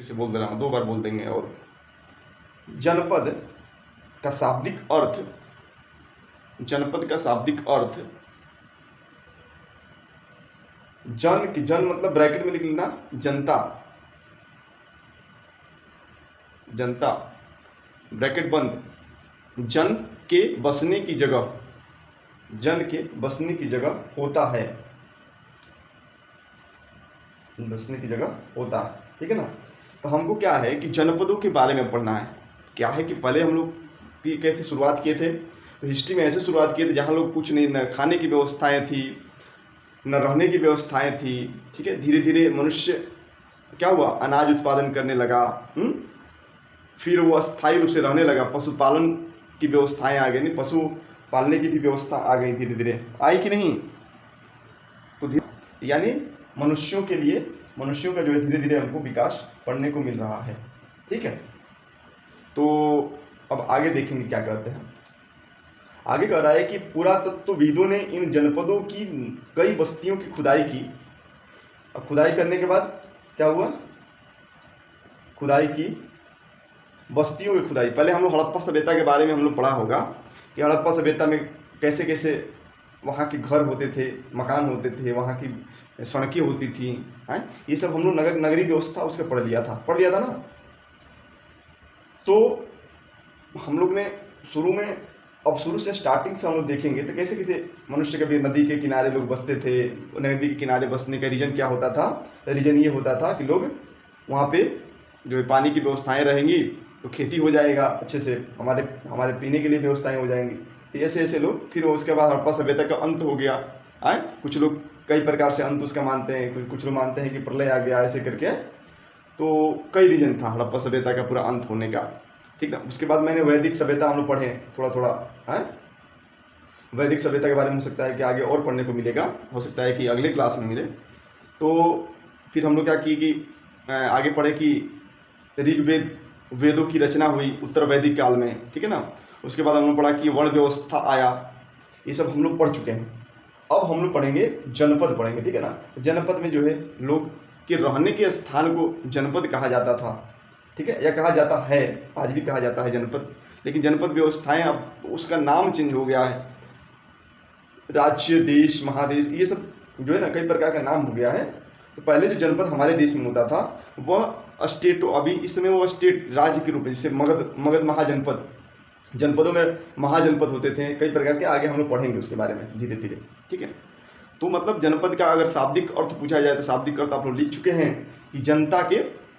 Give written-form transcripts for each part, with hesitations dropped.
फिर से बोल दे रहा हूँ, 2 बार बोल देंगे। और जनपद का शाब्दिक अर्थ, जनपद का शाब्दिक अर्थ जन मतलब ब्रैकेट में लिख लेना, जनता, जनता ब्रैकेट बंद, जन के बसने की जगह, जन के बसने की जगह होता है, बसने की जगह होता है, ठीक है ना। तो हमको क्या है कि जनपदों के बारे में पढ़ना है। क्या है कि पहले हम लोग की कैसे शुरुआत किए थे, तो हिस्ट्री में ऐसे शुरुआत किए थे जहाँ लोग कुछ नहीं, न खाने की व्यवस्थाएं थी, न रहने की व्यवस्थाएं थी, ठीक है। धीरे धीरे मनुष्य क्या हुआ, अनाज उत्पादन करने लगा, फिर वो अस्थायी रूप से रहने लगा, पशुपालन की व्यवस्थाएं आ गई, नहीं पशु पालने की भी व्यवस्था आ गई, धीरे धीरे आई कि नहीं। तो यानी मनुष्यों के लिए, मनुष्यों का जो है धीरे धीरे हमको विकास पढ़ने को मिल रहा है, ठीक है। तो अब आगे देखेंगे क्या कहते हैं। आगे कह रहा है कि पुरातत्वविदों ने इन जनपदों की कई बस्तियों की खुदाई की। अब खुदाई करने के बाद क्या हुआ, खुदाई की, बस्तियों की खुदाई। पहले हम लोग हड़प्पा सभ्यता के बारे में हम लोग पढ़ा होगा कि हड़प्पा सभ्यता में कैसे कैसे वहाँ के घर होते थे, मकान होते थे, वहाँ की सड़कें होती थी, हैं, ये सब हम लोग नगरीय व्यवस्था उसका पढ़ लिया था ना। तो हम लोग ने शुरू में, अब शुरू से स्टार्टिंग से हम लोग देखेंगे तो कैसे कैसे मनुष्य कभी नदी के किनारे लोग बसते थे। नदी के किनारे बसने का रीजन क्या होता था, रीजन ये होता था कि लोग वहाँ पे जो है पानी की व्यवस्थाएं रहेंगी तो खेती हो जाएगा अच्छे से, हमारे पीने के लिए व्यवस्थाएं हो जाएंगी। ऐसे ऐसे लोग, फिर उसके बाद हड़प्पा सभ्यता का अंत हो गया। आए कुछ लोग कई प्रकार से अंत उसका मानते हैं, कुछ लोग मानते हैं कि प्रलय आ गया, ऐसे करके। तो कई रीजन था हड़प्पा सभ्यता का पूरा अंत होने का, ठीक है। उसके बाद मैंने वैदिक सभ्यता हम लोग पढ़े थोड़ा थोड़ा, है। वैदिक सभ्यता के बारे में हो सकता है कि आगे और पढ़ने को मिलेगा, हो सकता है कि अगले क्लास में मिले। तो फिर हम लोग क्या किए कि आगे पढ़े कि ऋग्वेद, वेदों की रचना हुई उत्तर वैदिक काल में, ठीक है ना। उसके बाद हम लोग पढ़ा कि वर्ण व्यवस्था आया, ये सब हम लोग पढ़ चुके हैं। अब हम लोग पढ़ेंगे जनपद पढ़ेंगे, ठीक है ना। जनपद में जो है लोग के रहने के स्थान को जनपद कहा जाता था, ठीक है, या कहा जाता है, आज भी कहा जाता है जनपद। लेकिन जनपद व्यवस्थाएं अब उसका नाम चेंज हो गया है, राज्य, देश, महादेश, ये सब जो है ना कई प्रकार का नाम हो गया है। तो पहले जो जनपद हमारे देश में होता था वह स्टेट, अभी इस समय वो स्टेट राज्य के रूप में, जैसे मगध महाजनपद, जनपदों में महाजनपद होते थे कई प्रकार के, आगे हम लोग पढ़ेंगे उसके बारे में धीरे धीरे, ठीक है। तो मतलब जनपद का अगर शाब्दिक अर्थ पूछा जाए तो शाब्दिक अर्थ आप लोग लिख चुके हैं कि जनता के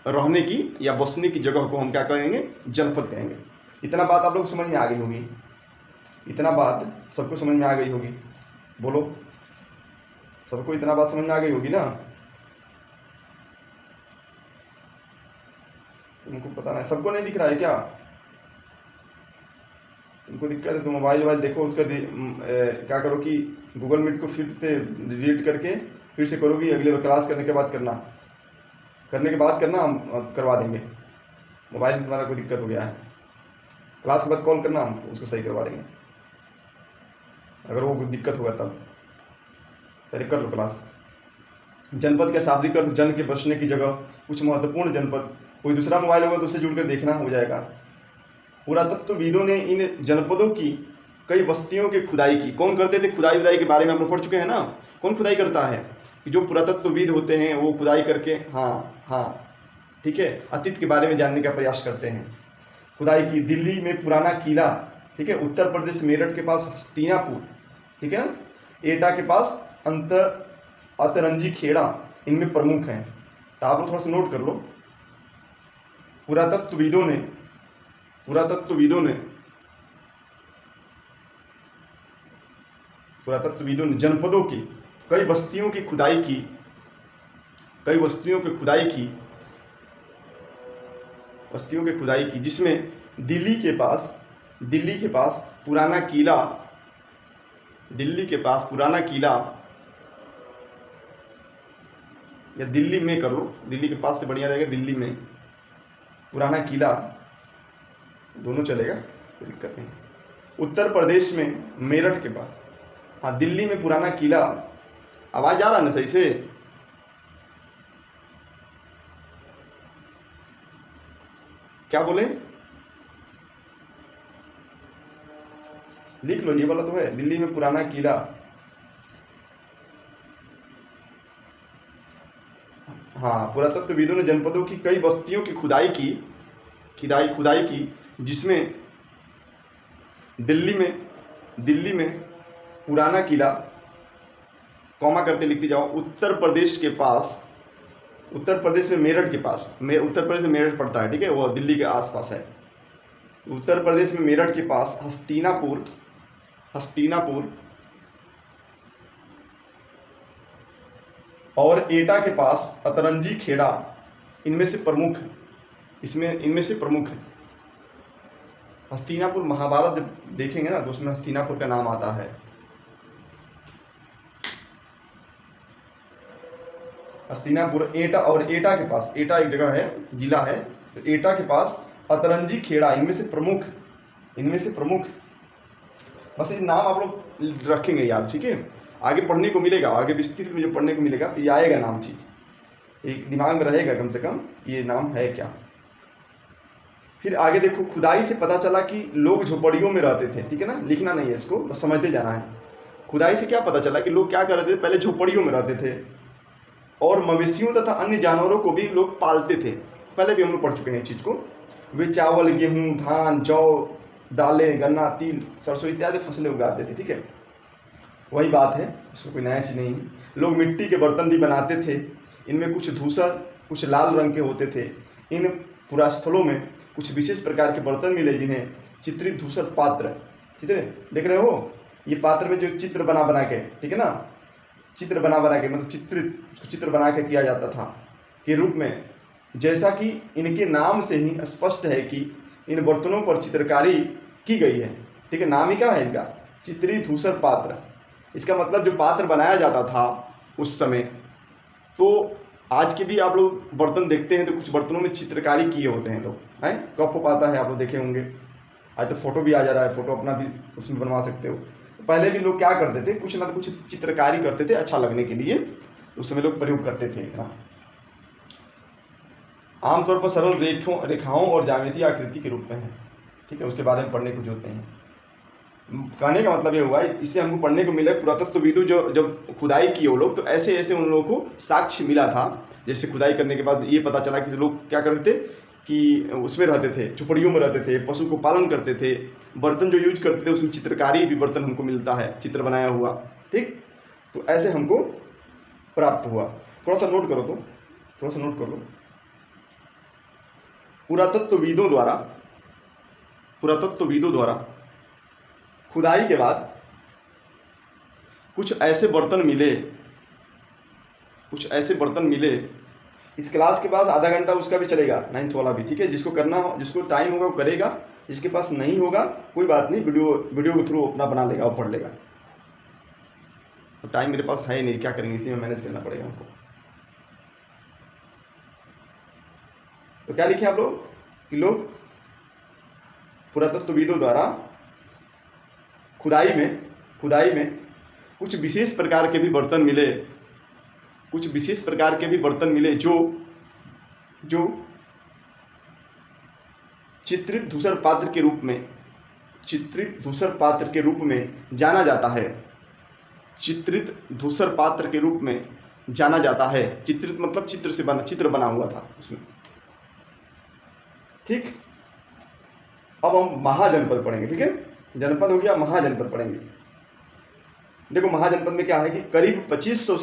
रहने की या बसने की जगह को हम क्या कहेंगे, जनपद कहेंगे। इतना बात आप लोग समझ में आ गई होगी, इतना बात सबको समझ में आ गई होगी, बोलो सबको इतना बात समझ में आ गई होगी ना। तुमको पता नहीं, सबको नहीं दिख रहा है क्या, तुमको दिक्कत है तो मोबाइल देखो, उसका क्या करो कि गूगल मीट को फिर से डिलीट करके फिर से करोगी, अगले क्लास करने के बाद करना, हम करवा देंगे। मोबाइल में तुम्हारा कोई दिक्कत हो गया है, क्लास के बाद कॉल करना, हम उसको सही करवा देंगे, अगर वो कोई दिक्कत होगा तब। पहले कर लो क्लास। जनपद का शाब्दिक अर्थ जन के बसने की जगह, कुछ महत्वपूर्ण जनपद। कोई दूसरा मोबाइल होगा तो उससे जुड़कर देखना, हो जाएगा। पुरातत्वविदों ने इन जनपदों की कई बस्तियों की खुदाई की। कौन करते थे खुदाई? उदाई के बारे में हम लोग पढ़ चुके हैं ना। कौन खुदाई करता है? जो पुरातत्वविद होते हैं वो खुदाई करके, हाँ ठीक है, अतीत के बारे में जानने का प्रयास करते हैं। खुदाई की। दिल्ली में पुराना किला, ठीक है, उत्तर प्रदेश मेरठ के पास हस्तिनापुर, ठीक है ना, एटा के पास अतरंजी खेड़ा, इनमें प्रमुख हैं। तो आप लोग थोड़ा सा नोट कर लो। पुरातत्वविदों ने जनपदों की कई बस्तियों की खुदाई की, जिसमें दिल्ली के पास पुराना किला, या दिल्ली में कर लो, दिल्ली के पास से बढ़िया रहेगा, दिल्ली में पुराना किला, दोनों चलेगा, कोई दिक्कत नहीं। उत्तर प्रदेश में मेरठ के पास, हाँ दिल्ली में पुराना किला। आवाज आ रहा है ना सही से? क्या बोले, लिख लो, ये वाला तो है, दिल्ली में पुराना किला। हाँ, पुरातत्वविदों ने जनपदों की कई बस्तियों की खुदाई की, जिसमें दिल्ली में पुराना किला, कॉमा करते लिखते जाओ, उत्तर प्रदेश में मेरठ के पास, उत्तर प्रदेश में मेरठ पड़ता है, ठीक है, वो दिल्ली के आसपास है। उत्तर प्रदेश में मेरठ के पास हस्तिनापुर और एटा के पास अतरंजी खेड़ा इनमें से प्रमुख है। हस्तिनापुर, महाभारत जब देखेंगे ना तो उसमें हस्तिनापुर का नाम आता है। हस्तिनापुर, एटा के पास, एटा एक जगह है, जिला है, तो एटा के पास अतरंजी खेड़ा इनमें से प्रमुख। बस ये नाम आप लोग रखेंगे याद, ठीक है, आगे पढ़ने को मिलेगा, आगे विस्तृत में जो पढ़ने को मिलेगा तो ये आएगा नाम, चीज एक दिमाग में रहेगा कम से कम, ये नाम है क्या। फिर आगे देखो, खुदाई से पता चला कि लोग झोपड़ियों में रहते थे, ठीक है ना, लिखना नहीं है इसको, बस समझते जाना है। खुदाई से क्या पता चला कि लोग क्या कर रहे थे, पहले झोपड़ियों में रहते थे और मवेशियों तथा अन्य जानवरों को भी लोग पालते थे। पहले भी हम लोग पढ़ चुके हैं इस चीज़ को। वे चावल, गेहूँ, धान, जौ, दालें, गन्ना, तिल, सरसों इत्यादि फसलें उगाते थे, ठीक है, वही बात है, इसमें कोई नया चीज़ नहीं है। लोग मिट्टी के बर्तन भी बनाते थे, इनमें कुछ धूसर, कुछ लाल रंग के होते थे। इन पुरास्थलों में कुछ विशेष प्रकार के बर्तन मिले जिन्हें चित्रित धूसर पात्र, चित्र देख रहे हो, ये पात्र में जो चित्र बना के, ठीक है ना, चित्र बना के मतलब चित्र बना के किया जाता था के रूप में, जैसा कि इनके नाम से ही स्पष्ट है कि इन बर्तनों पर चित्रकारी की गई है, ठीक है, नाम ही क्या है इनका, चित्रित धूसर पात्र। इसका मतलब जो पात्र बनाया जाता था उस समय, तो आज के भी आप लोग बर्तन देखते हैं तो कुछ बर्तनों में चित्रकारी किए होते हैं लोग, हैं, कप आता है, आप लोग देखे होंगे, आज तो फोटो भी आ जा रहा है, फोटो अपना भी उसमें बनवा सकते हो। पहले भी लोग क्या करते थे, कुछ ना कुछ चित्रकारी करते थे अच्छा लगने के लिए, उस समय लोग प्रयोग करते थे इतना। आमतौर पर सरल रेखाओं और ज्यामितीय आकृति के रूप में है, ठीक है, उसके बारे में पढ़ने को जोते हैं। कहने का मतलब ये हुआ, इससे हमको पढ़ने को मिला, पुरातत्वविदों जो जब खुदाई की वो लोग, तो ऐसे ऐसे उन लोगों को साक्ष्य मिला था। जैसे खुदाई करने के बाद ये पता चला कि लोग क्या करते थे कि उसमें रहते थे, झुपड़ियों में रहते थे, पशु को पालन करते थे, बर्तन जो यूज करते थे उसमें चित्रकारी भी बर्तन हमको मिलता है, चित्र बनाया हुआ, ठीक, तो ऐसे हमको प्राप्त हुआ। थोड़ा सा नोट कर लो। पुरातत्वविदों द्वारा खुदाई के बाद कुछ ऐसे बर्तन मिले। इस क्लास के पास आधा घंटा उसका भी चलेगा, 9th वाला भी, ठीक है, जिसको करना हो, जिसको टाइम होगा वो करेगा, जिसके पास नहीं होगा कोई बात नहीं, वीडियो के थ्रू अपना बना लेगा और पढ़ लेगा। तो टाइम मेरे पास है नहीं, क्या करेंगे, इसी में मैनेज करना पड़ेगा हमको। तो क्या लिखे आप लोग कि लोग पुरातत्वविदों द्वारा खुदाई में कुछ विशेष प्रकार के भी बर्तन मिले जो चित्रित धूसर पात्र के रूप में जाना जाता है। चित्रित धूसर पात्र के रूप में जाना जाता है। चित्रित मतलब चित्र बना हुआ था उसमें, ठीक। अब हम महाजनपद पढ़ेंगे, ठीक है, जनपद हो गया, महाजनपद पढ़ेंगे। देखो महाजनपद में क्या है कि करीब 2500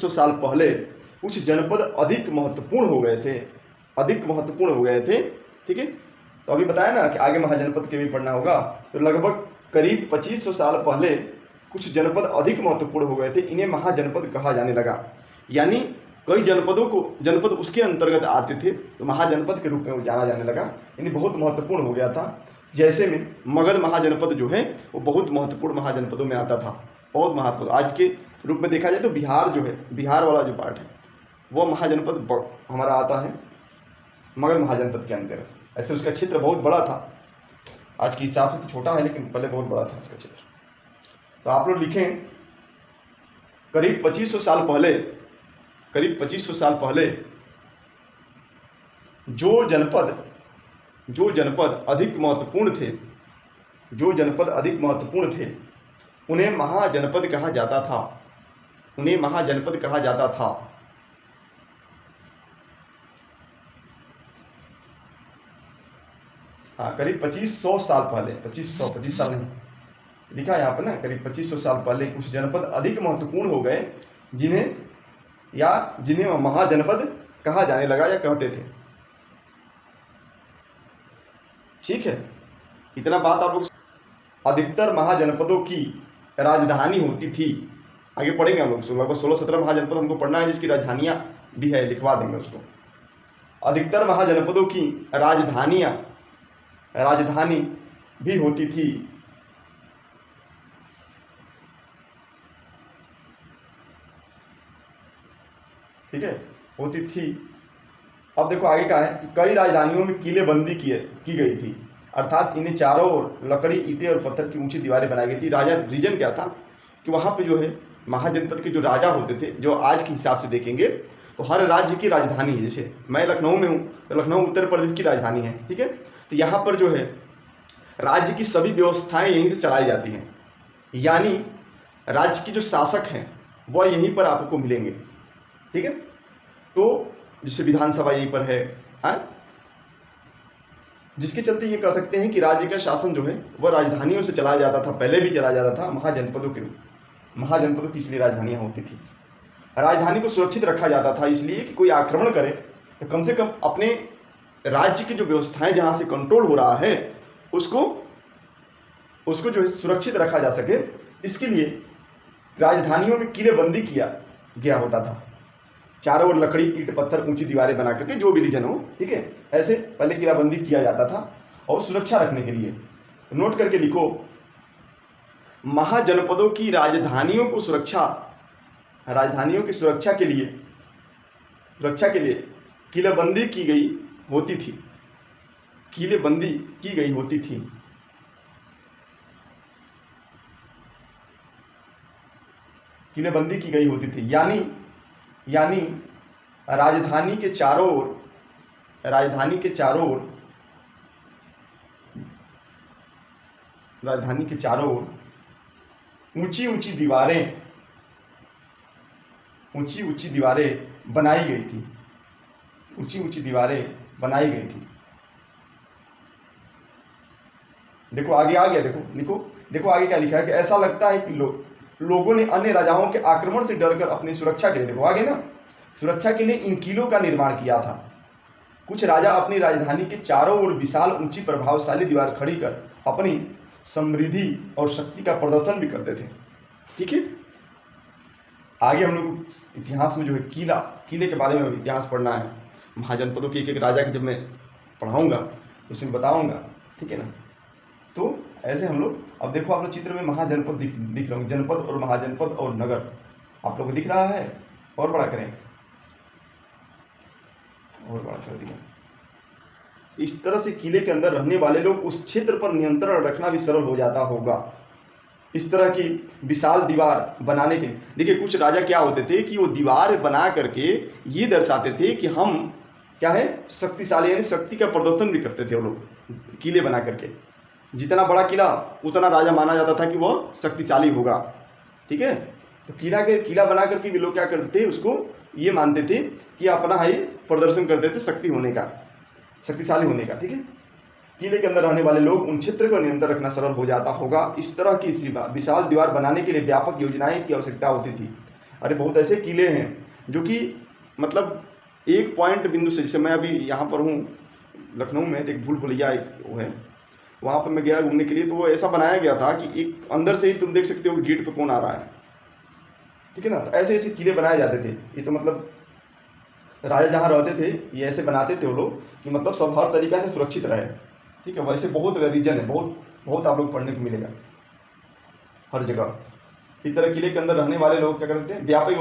साल पहले कुछ जनपद अधिक महत्वपूर्ण हो गए थे, ठीक है। तो अभी बताया ना कि आगे महाजनपद के भी पढ़ना होगा, तो लगभग करीब 2500 साल पहले कुछ जनपद अधिक महत्वपूर्ण हो गए थे, इन्हें महाजनपद कहा जाने लगा। यानी कई जनपद उसके अंतर्गत आते थे तो महाजनपद के रूप में वो जाना जाने लगा, यानी बहुत महत्वपूर्ण हो गया था। जैसे में मगध महाजनपद जो है वो बहुत महत्वपूर्ण महाजनपदों में आता था, बहुत महत्वपूर्ण। आज के रूप में देखा जाए तो बिहार वाला जो पार्ट है वो महाजनपद हमारा आता है मगध महाजनपद के अंतर्गत। ऐसे उसका क्षेत्र बहुत बड़ा था, आज के हिसाब से तो छोटा है लेकिन पहले बहुत बड़ा था उसका क्षेत्र। तो आप लोग लिखें करीब 2500 साल पहले जो जनपद अधिक महत्वपूर्ण थे, जो जनपद अधिक महत्वपूर्ण थे, उन्हें महाजनपद कहा जाता था, उन्हें महाजनपद कहा जाता था। हाँ, करीब 2500 साल पहले, 25 साल नहीं लिखा है यहाँ पर ना, करीब 2500 साल पहले कुछ जनपद अधिक महत्वपूर्ण हो गए जिन्हें महाजनपद कहा जाने लगा या कहते थे। ठीक है, इतना बात आप लोग। अधिकतर महाजनपदों की राजधानी होती थी, आगे पढ़ेंगे हम लोग, लगभग 16-17 महाजनपद हमको पढ़ना है जिसकी राजधानियां भी है, लिखवा देंगे उसको। अधिकतर महाजनपदों की राजधानी भी होती थी। ठीक है, होती थी। अब देखो आगे का है कि कई राजधानियों में किलेबंदी की गई थी, अर्थात इन्हें चारों ओर लकड़ी, ईंटें और पत्थर की ऊंची दीवारें बनाई गई थी। रीजन क्या था कि वहाँ पे जो है महाजनपद के जो राजा होते थे, जो आज के हिसाब से देखेंगे तो हर राज्य की राजधानी है। जैसे मैं लखनऊ में हूँ तो लखनऊ उत्तर प्रदेश की राजधानी है। ठीक है, तो यहाँ पर जो है राज्य की सभी व्यवस्थाएं यहीं से चलाई जाती हैं, यानी राज्य की जो शासक हैं वह यहीं पर आपको मिलेंगे। ठीक है, तो जैसे विधानसभा यहीं पर है, जिसके चलते ये कह सकते हैं कि राज्य का शासन जो है वह राजधानियों से चलाया जाता था, पहले भी चलाया जाता था महाजनपदों की इसलिए राजधानियां होती थी। राजधानी को सुरक्षित रखा जाता था इसलिए कि कोई आक्रमण करे तो कम से कम अपने राज्य की जो व्यवस्थाएं जहां से कंट्रोल हो रहा है उसको जो है सुरक्षित रखा जा सके, इसके लिए राजधानियों में किलेबंदी किया गया होता था। चारों ओर लकड़ी, ईंट, पत्थर, ऊंची दीवारें बना करके, जो भी रीजन हो, ठीक है, ऐसे पहले किलाबंदी किया जाता था और सुरक्षा रखने के लिए। नोट करके लिखो, महाजनपदों की राजधानियों की सुरक्षा के लिए किलेबंदी की गई होती थी। किलेबंदी की गई होती थी। किलेबंदी की गई होती थी यानी राजधानी के चारों ओर ऊंची ऊंची दीवारें बनाई गई थी। देखो आगे आ गया, देखो आगे क्या लिखा है कि ऐसा लगता है कि लोगों ने अन्य राजाओं के आक्रमण से डरकर अपनी सुरक्षा के लिए, देखो आगे ना, सुरक्षा के लिए इन किलों का निर्माण किया था। कुछ राजा अपनी राजधानी के चारों ओर विशाल, ऊंची, प्रभावशाली दीवार खड़ी कर अपनी समृद्धि और शक्ति का प्रदर्शन भी करते थे। ठीक है, आगे हम लोग इतिहास में जो है किले के बारे में इतिहास पढ़ना है। महाजनपदों के एक राजा के जब मैं पढ़ाऊंगा तो उसमें बताऊंगा। ठीक है ना, तो ऐसे हम लोग, अब देखो आप लोग चित्र में महाजनपद दिख रहे होंगे, जनपद और महाजनपद और नगर आप लोग को दिख रहा है। और बड़ा करें, और बड़ा कर दिया। इस तरह से किले के अंदर रहने वाले लोग उस क्षेत्र पर नियंत्रण रखना भी सरल हो जाता होगा। इस तरह की विशाल दीवार बनाने के, देखिए कुछ राजा क्या होते थे कि वो दीवार बना करके ये दर्शाते थे कि हम क्या है, शक्तिशाली, यानी शक्ति का प्रदर्शन भी करते थे वो लोग किले बना करके। जितना बड़ा किला उतना राजा माना जाता था कि वह शक्तिशाली होगा। ठीक है, तो किला बना करके भी लोग क्या करते थे, उसको ये मानते थे कि अपना है प्रदर्शन करते थे शक्तिशाली होने का। ठीक है, किले के अंदर रहने वाले लोग उन क्षेत्र का नियंत्रण रखना सरल हो जाता होगा। इस तरह की विशाल दीवार बनाने के लिए व्यापक योजनाएं की आवश्यकता होती थी। अरे बहुत ऐसे किले हैं जो कि मतलब एक पॉइंट बिंदु से, जैसे मैं अभी यहाँ पर हूँ लखनऊ में, तो एक भूल भुलैया वो है, वहाँ पर मैं गया घूमने के लिए, तो वो ऐसा बनाया गया था कि एक अंदर से ही तुम देख सकते हो कि गेट पे कौन आ रहा है। ठीक है ना, तो ऐसे ऐसे किले बनाए जाते थे। ये तो मतलब राजा जहाँ रहते थे ये ऐसे बनाते थे वो लोग कि मतलब सब हर तरीक़ा से सुरक्षित रहे। ठीक है, वैसे बहुत रीजन है, बहुत आप लोग पढ़ने को मिलेगा हर जगह। इस तरह किले के अंदर रहने वाले लोग क्या करते थे, व्यापक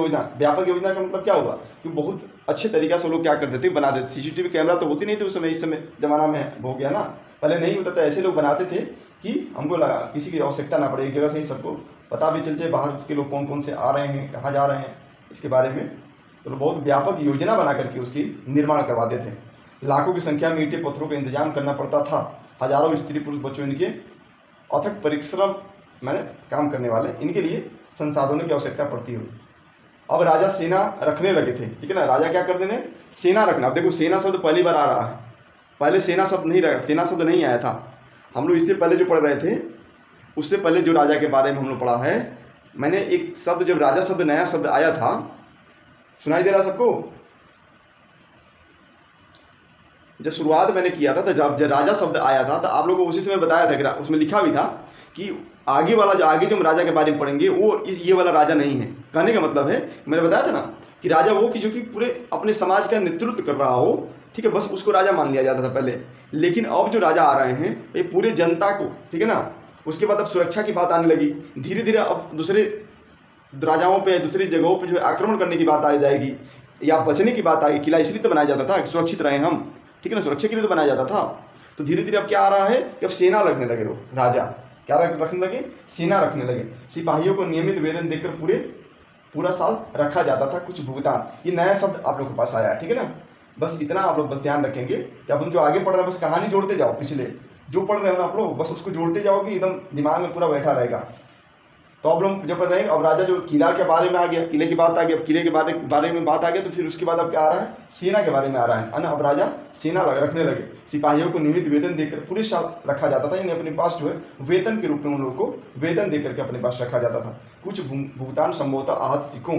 योजना का मतलब क्या हुआ कि बहुत अच्छे तरीक़ा से लोग क्या करते थे, बना देते। CCTV कैमरा तो होती नहीं थी उस समय, इस समय ज़माना में हो गया ना, पहले नहीं होता था। ऐसे लोग बनाते थे कि हमको किसी की आवश्यकता ना पड़े, एक जगह से ही सबको पता भी चल जाए बाहर के लोग कौन कौन से आ रहे हैं, कहाँ जा रहे हैं, इसके बारे में। तो बहुत व्यापक योजना बना करके उसकी निर्माण करवाते थे। लाखों की संख्या में ईंटें पत्थरों का इंतजाम करना पड़ता था। हजारों स्त्री पुरुष बच्चों इनके अथक परिश्रम मैंने काम करने वाले, इनके लिए संसाधनों की आवश्यकता पड़ती हुई। अब राजा सेना रखने लगे थे, ठीक है ना। राजा क्या करते थे, सेना रखना। अब देखो सेना शब्द पहली बार आ रहा है, पहले सेना शब्द नहीं आया था। हम लोग इससे पहले जो पढ़ रहे थे, उससे पहले जो राजा के बारे में हम लोग पढ़ा है, मैंने एक शब्द, जब राजा शब्द नया शब्द आया था, सुनाई दे रहा सबको? जब शुरुआत मैंने किया था तो जब राजा शब्द आया था तो आप लोगों को उसी समय बताया था कि उसमें लिखा भी था कि आगे वाला जो आगे जो हम राजा के बारे में पढ़ेंगे वो ये वाला राजा नहीं है। कहने का मतलब है, मैंने बताया था ना कि राजा वो कि जो कि पूरे अपने समाज का नेतृत्व कर रहा हो, ठीक है, बस उसको राजा मान लिया जाता था पहले। लेकिन अब जो राजा आ रहे हैं ये पूरे जनता को, ठीक है ना। उसके बाद अब सुरक्षा की बात आने लगी, धीरे धीरे अब दूसरे राजाओं पे, दूसरी जगहों पे जो है आक्रमण करने की बात आ जाएगी या बचने की बात आएगी। किला इसलिए तो बनाया जाता था कि सुरक्षित रहे हम, ठीक है ना, सुरक्षा के लिए तो बनाया जाता था। तो धीरे धीरे अब क्या आ रहा है कि अब सेना रखने लगे लोग, राजा क्या रखने लगे, सेना रखने लगे। सिपाहियों को नियमित वेतन देकर पूरा साल रखा जाता था, कुछ भुगतान। ये नया शब्द आप लोग के पास आया है, ठीक है ना। बस इतना आप लोग बस ध्यान रखेंगे कि अब हम जो आगे पढ़ रहे हैं बस कहानी जोड़ते जाओ, पिछले जो पढ़ रहे हो ना आप लोग बस उसको जोड़ते जाओगे, एकदम दिमाग में पूरा बैठा रहेगा। तो अब लोग जब पढ़ रहे हैं, अब राजा जो किला के बारे में आ गया, किले की बात आ गई, अब किले के बारे में बात आ गया, तो फिर उसके बाद अब क्या आ रहा है, सेना के बारे में आ रहा है ना। अब राजा सेना रखने लगे, सिपाहियों को नियमित वेतन देकर पूरे साल रखा जाता था। इन्हें अपने पास जो है वेतन के रूप में उन लोगों को वेतन देकर के अपने पास रखा जाता था। कुछ भुगतान संभवतः आहत सिक्कों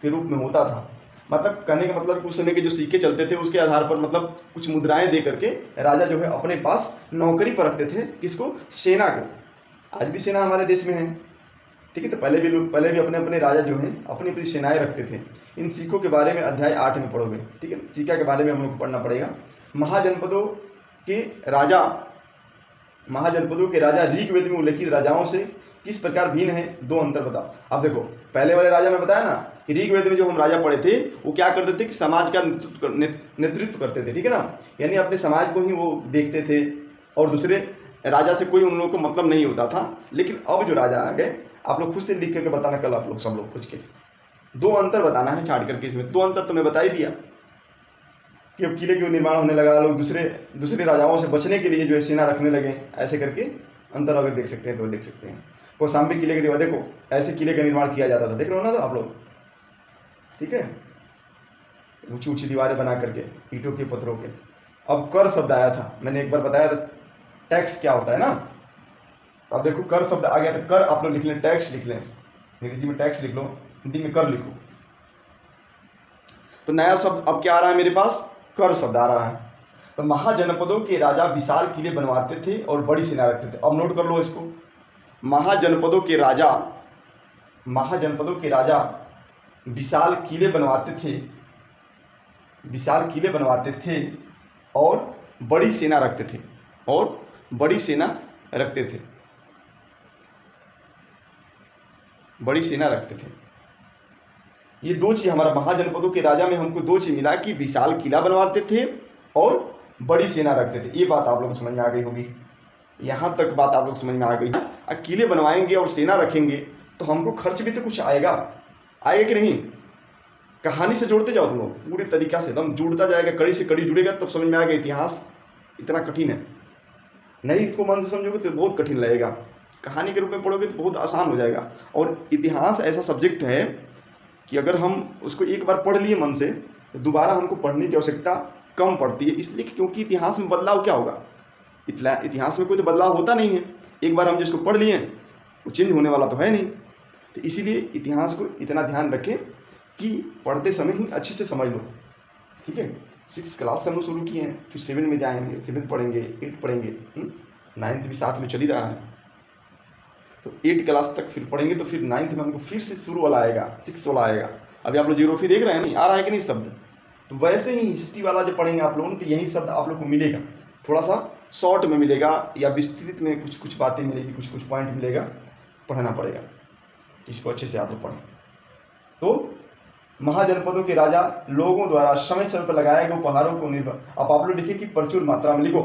के रूप में होता था। मतलब कहने का मतलब उस समय के जो सिक्के चलते थे उसके आधार पर मतलब कुछ मुद्राएं दे करके राजा जो है अपने पास नौकरी पर रखते थे। किसको, सेना को। आज भी सेना हमारे देश में है, ठीक है। तो पहले भी अपने अपने राजा जो हैं अपनी अपनी सेनाएं रखते थे। इन सिक्कों के बारे में अध्याय 8 में पढ़ोगे, ठीक है। सिक्का के बारे में हम लोग को पढ़ना पड़ेगा। महाजनपदों के राजा ऋग्वेद में उल्लेखित राजाओं से किस प्रकार भिन्न है, दो अंतर बताओ। अब देखो पहले वाले राजा में बताया ना कि ऋग्वेद में जो हम राजा पढ़े थे वो क्या करते थे कि समाज का नेतृत्व करते थे, ठीक है ना। यानी अपने समाज को ही वो देखते थे और दूसरे राजा से कोई उन लोगों को मतलब नहीं होता था। लेकिन अब जो राजा आ गए, आप लोग खुद से लिख करके बताना, कल आप लोग सब लोग खुद के दो अंतर बताना है छाट करके। इसमें दो अंतर तो मैं बता ही दिया कि अब किले के निर्माण होने लगा, लोग दूसरे राजाओं से बचने के लिए जो है सेना रखने लगे। ऐसे करके अंतर अगर देख सकते हैं तो देख सकते हैं। कौशाम्बी किले के दीवार देखो, ऐसे किले का निर्माण किया जाता था, देख रहे हो ना तो आप लोग, ठीक है, ऊंची ऊंची दीवारें बना करके ईंटों के पत्थरों के। अब कर शब्द आया था, मैंने एक बार बताया था टैक्स क्या होता है ना। अब देखो कर शब्द आ गया, तो कर आप लोग लिख लें, टैक्स लिख लें, अंग्रेजी में टैक्स लिख लो, हिंदी में कर लिखो। तो नया शब्द अब क्या आ रहा है मेरे पास, कर शब्द आ रहा है। तो महाजनपदों के राजा विशाल किले बनवाते थे और बड़ी सेना रखते थे। अब नोट कर लो इसको, महाजनपदों के राजा विशाल किले बनवाते थे और बड़ी सेना रखते थे। ये दो चीज़ हमारा महाजनपदों के राजा में हमको दो चीज़ मिला कि विशाल किला बनवाते थे और बड़ी सेना रखते थे। ये बात आप लोग को समझ में आ गई होगी, यहाँ तक बात आप लोग समझ में आ गई। किले बनवाएंगे और सेना रखेंगे तो हमको खर्च भी तो कुछ आएगा कि नहीं। कहानी से जोड़ते जाओ तुम लोग पूरी तरीका से, एकदम जुड़ता जाएगा, कड़ी से कड़ी जुड़ेगा तब समझ में आएगा। इतिहास इतना कठिन है, नहीं इसको मन से समझोगे तो बहुत कठिन लगेगा। कहानी के रूप में पढ़ोगे तो बहुत आसान हो जाएगा। और इतिहास ऐसा सब्जेक्ट है कि अगर हम उसको एक बार पढ़ लिए मन से तो दोबारा हमको पढ़ने की आवश्यकता कम पड़ती है। इसलिए क्योंकि इतिहास में बदलाव क्या होगा, इतिहास में कोई तो बदलाव होता नहीं है। एक बार हम जिसको पढ़ लिए वो चेंज होने वाला तो है नहीं। तो इसीलिए इतिहास को इतना ध्यान रखें कि पढ़ते समय ही अच्छे से समझ लो, ठीक है। 6 क्लास से हम लोग शुरू किए हैं, फिर 7 में जाएंगे, 7 पढ़ेंगे, 8 पढ़ेंगे, 9th भी साथ में चल ही रहा है। तो 8 क्लास तक फिर पढ़ेंगे तो फिर 9th में हमको फिर से शुरू वाला आएगा, 6 वाला आएगा। अभी आप लोग ज्योग्राफी देख रहे हैं, नहीं आ रहा है कि नहीं शब्द। तो वैसे ही हिस्ट्री वाला जो पढ़ेंगे आप लोगों ने तो यही शब्द आप लोग को मिलेगा, थोड़ा सा शॉर्ट में मिलेगा या विस्तृत में कुछ बातें मिलेगी, कुछ पॉइंट मिलेगा, पढ़ना पड़ेगा। इसको अच्छे से आप लोग पढ़ें। तो महाजनपदों के राजा लोगों द्वारा समय समय पर लगाए गए उपहारों को निर्भर, अब आप लोग लिखिए कि प्रचुर मात्रा में लिखो।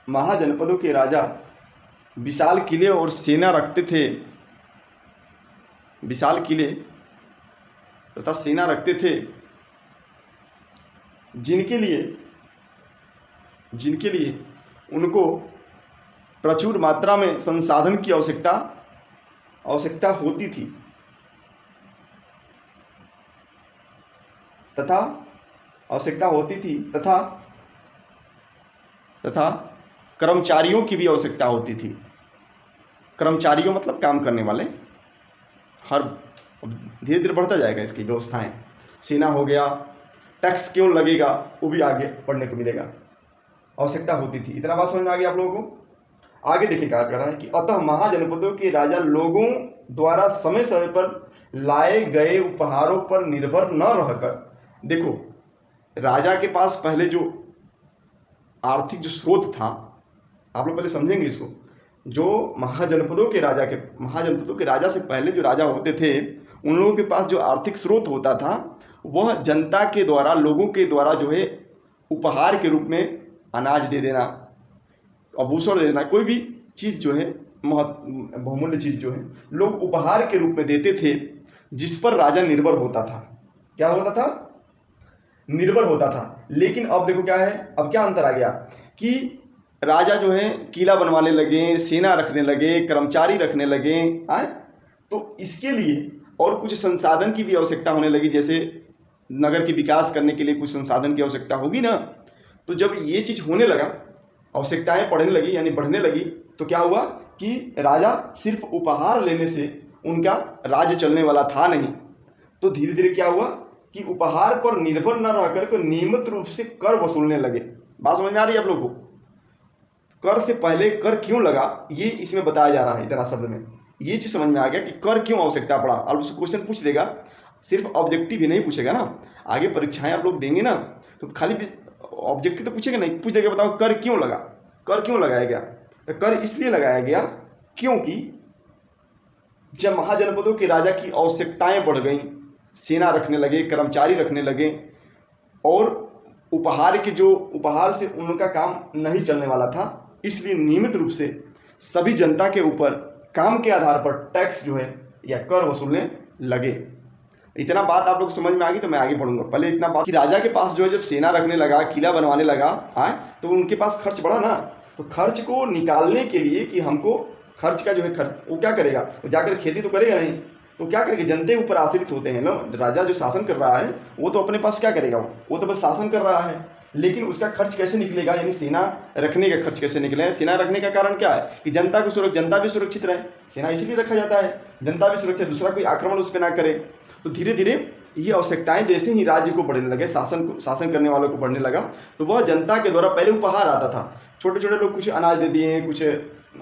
महाजनपदों के राजा विशाल किले और सेना रखते थे विशाल किले तथा सेना रखते थे, जिनके लिए उनको प्रचुर मात्रा में संसाधन की आवश्यकता होती थी तथा कर्मचारियों की भी आवश्यकता होती थी। कर्मचारियों मतलब काम करने वाले, हर धीरे धीरे बढ़ता जाएगा इसकी व्यवस्थाएं। सेना हो गया, टैक्स क्यों लगेगा वो भी आगे पढ़ने को मिलेगा, आवश्यकता होती थी। इतना बात समझ में आ गया आप लोगों को। आगे देखिए क्या कर रहा है कि अतः महाजनपदों के राजा लोगों द्वारा समय समय पर लाए गए उपहारों पर निर्भर न रहकर, देखो राजा के पास पहले जो आर्थिक जो स्रोत था, आप लोग पहले समझेंगे इसको। जो महाजनपदों के राजा से पहले जो राजा होते थे, उन लोगों के पास जो आर्थिक स्रोत होता था वह जनता के द्वारा, लोगों के द्वारा जो है उपहार के रूप में अनाज दे देना, आभूषण दे देना, कोई भी चीज़ जो है बहुमूल्य चीज़ जो है लोग उपहार के रूप में देते थे, जिस पर राजा निर्भर होता था। क्या होता था? निर्भर होता था। लेकिन अब देखो क्या है, अब क्या अंतर आ गया कि राजा जो है किला बनवाने लगे, सेना रखने लगे, कर्मचारी रखने लगे, तो इसके लिए और कुछ संसाधन की भी आवश्यकता होने लगी। जैसे नगर के विकास करने के लिए कुछ संसाधन की आवश्यकता होगी ना। तो जब ये चीज़ होने लगा, आवश्यकताएं बढ़ने लगी यानी बढ़ने लगी, तो क्या हुआ कि राजा सिर्फ उपहार लेने से उनका राज्य चलने वाला था नहीं। तो धीरे धीरे क्या हुआ कि उपहार पर निर्भर न रहकर के नियमित रूप से कर वसूलने लगे। बात समझ में आ रही है आप लोगों को? कर से पहले कर क्यों लगा, ये इसमें बताया जा रहा है इतना शब्द में। ये चीज़ समझ में आ गया कि कर क्यों आवश्यकता पड़ा। अब उससे क्वेश्चन पूछ लेगा, सिर्फ ऑब्जेक्टिव ही नहीं पूछेगा ना। आगे परीक्षाएं आप लोग देंगे ना, तो खाली ऑब्जेक्टिव तो पूछेगा नहीं, पूछ देगा बताओ कर क्यों लगा, कर क्यों लगाया गया। तो कर इसलिए लगाया गया क्योंकि जब महाजनपदों के राजा की आवश्यकताएं बढ़ गई, सेना रखने लगे, कर्मचारी रखने लगे, और उपहार से उनका काम नहीं चलने वाला था, इसलिए नियमित रूप से सभी जनता के ऊपर काम के आधार पर टैक्स जो है या कर वसूलने लगे। इतना बात आप लोग समझ में आ गई। तो मैं आगे बढ़ूंगा। पहले इतना बात कि राजा के पास जो है जब सेना रखने लगा, किला बनवाने लगा, तो उनके पास खर्च बढ़ा ना। तो खर्च को निकालने के लिए कि हमको खर्च का जो है वो क्या करेगा, वो जाकर खेती तो करेगा नहीं, तो क्या करेगा, जनता के ऊपर आश्रित होते हैं ना। राजा जो शासन कर रहा है वो तो अपने पास क्या करेगा, वो तो बस शासन कर रहा है, लेकिन उसका खर्च कैसे निकलेगा, यानी सेना रखने का खर्च कैसे निकलेगा। सेना रखने का कारण क्या है कि जनता भी सुरक्षित रहे। सेना इसीलिए रखा जाता है, जनता भी सुरक्षित, दूसरा कोई आक्रमण उस पर ना करे। तो धीरे धीरे ये आवश्यकताएं जैसे ही राज्य को बढ़ने लगे, शासन करने वालों को बढ़ने लगा, तो वह जनता के द्वारा पहले उपहार आता था। छोटे छोटे लोग कुछ अनाज दे दिए, कुछ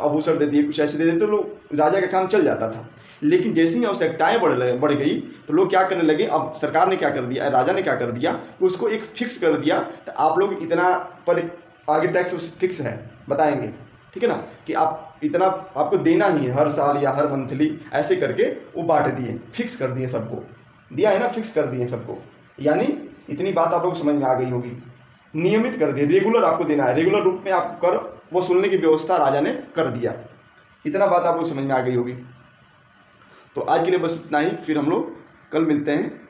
आभूषण दे दिए, कुछ ऐसे दे दिए, तो लोग राजा का काम चल जाता था। लेकिन जैसे ही आवश्यकताएं बढ़ गई तो लोग क्या करने लगे। अब सरकार ने क्या कर दिया, राजा ने क्या कर दिया कि उसको एक फिक्स कर दिया, तो आप लोग इतना पर आगे टैक्स फिक्स है बताएंगे, ठीक है ना, कि आप इतना आपको देना ही है हर साल या हर मंथली, ऐसे करके वो बांट दिए, फिक्स कर दिए, सबको दिया है ना, फिक्स कर दिए सबको। यानी इतनी बात आप लोग समझ में आ गई होगी। नियमित कर दिए, रेगुलर आपको देना है, रेगुलर रूप में आप कर वसूलने की व्यवस्था राजा ने कर दिया। इतना बात आप लोग समझ में आ गई होगी। तो आज के लिए बस इतना ही, फिर हम लोग कल मिलते हैं।